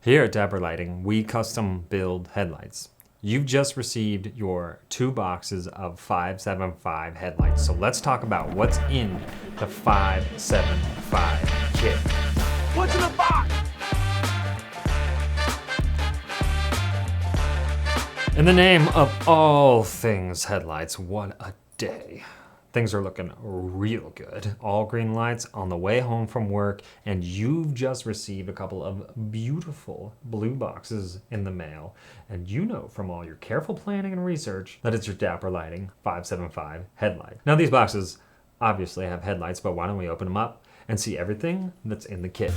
Here at Dapper Lighting, we custom build headlights. You've just received your 2 boxes of 575 headlights. So let's talk about what's in the 575 kit. What's in the box? In the name of all things headlights, what a day. Things are looking real good. All green lights on the way home from work, and you've just received a couple of beautiful blue boxes in the mail. And you know from all your careful planning and research that it's your Dapper Lighting 575 headlight. Now these boxes obviously have headlights, but why don't we open them up and see everything that's in the kit.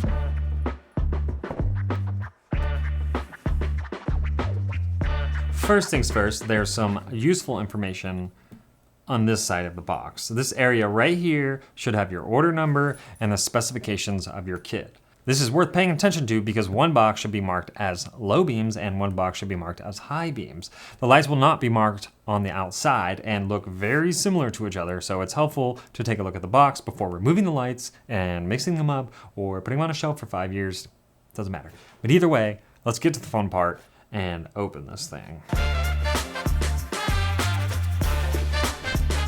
First things first, there's some useful information on this side of the box. So this area right here should have your order number and the specifications of your kit. This is worth paying attention to because one box should be marked as low beams and one box should be marked as high beams. The lights will not be marked on the outside and look very similar to each other, so it's helpful to take a look at the box before removing the lights and mixing them up or putting them on a shelf for 5 years. Doesn't matter. But either way, let's get to the fun part and open this thing.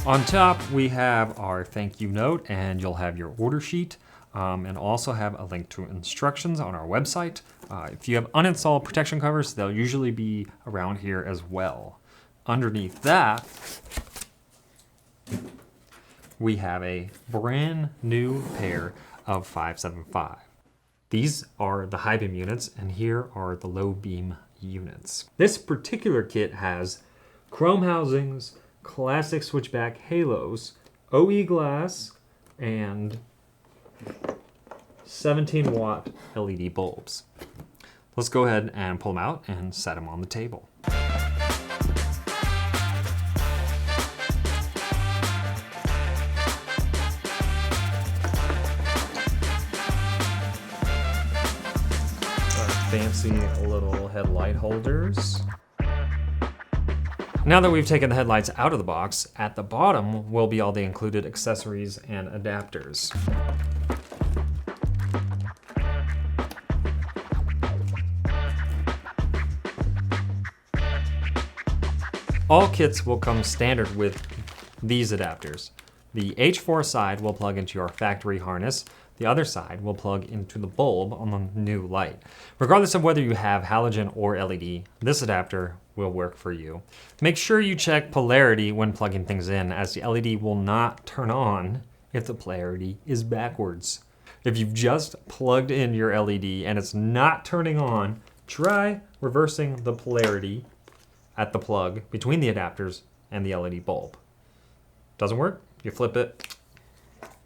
On top, we have our thank you note, and you'll have your order sheet, and also have a link to instructions on our website. If you have uninstalled protection covers, they'll usually be around here as well. Underneath that, we have a brand new pair of 575. These are the high beam units, and here are the low beam units. This particular kit has chrome housings, classic switchback halos, OE glass, and 17-watt LED bulbs. Let's go ahead and pull them out and set them on the table. Fancy little headlight holders. Now that we've taken the headlights out of the box, at the bottom will be all the included accessories and adapters. All kits will come standard with these adapters. The H4 side will plug into your factory harness. The other side will plug into the bulb on the new light. Regardless of whether you have halogen or LED, this adapter will work for you. Make sure you check polarity when plugging things in, as the LED will not turn on if the polarity is backwards. If you've just plugged in your LED and it's not turning on, try reversing the polarity at the plug between the adapters and the LED bulb. Doesn't work? You flip it.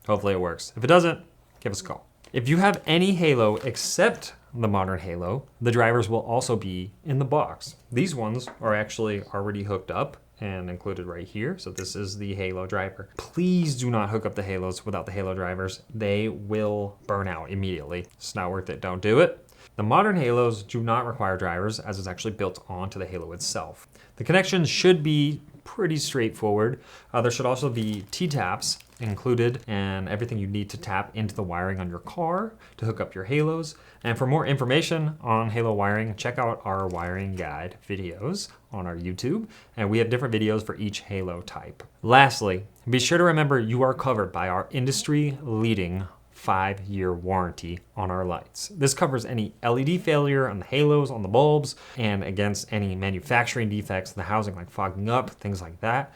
Hopefully it works. If it doesn't, give us a call. If you have any halo except the modern halo, the drivers will also be in the box. These ones are actually already hooked up and included right here. So this is the halo driver. Please do not hook up the halos without the halo drivers. They will burn out immediately. It's not worth it. Don't do it. The modern halos do not require drivers, as it's actually built onto the halo itself. The connections should be pretty straightforward. There should also be T-taps included and everything you need to tap into the wiring on your car to hook up your halos. And for more information on halo wiring, check out our wiring guide videos on our YouTube, and we have different videos for each halo type. Lastly, be sure to remember you are covered by our industry-leading 5-year warranty on our lights. This covers any LED failure on the halos, on the bulbs, and against any manufacturing defects in the housing, like fogging up, things like that.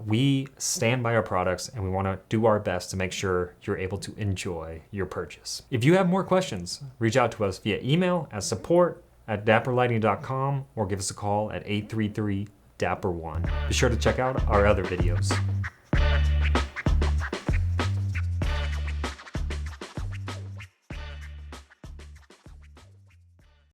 We stand by our products, and we want to do our best to make sure you're able to enjoy your purchase. If you have more questions, reach out to us via email at support@dapperlighting.com or give us a call at 833-DAPPER1. Be sure to check out our other videos.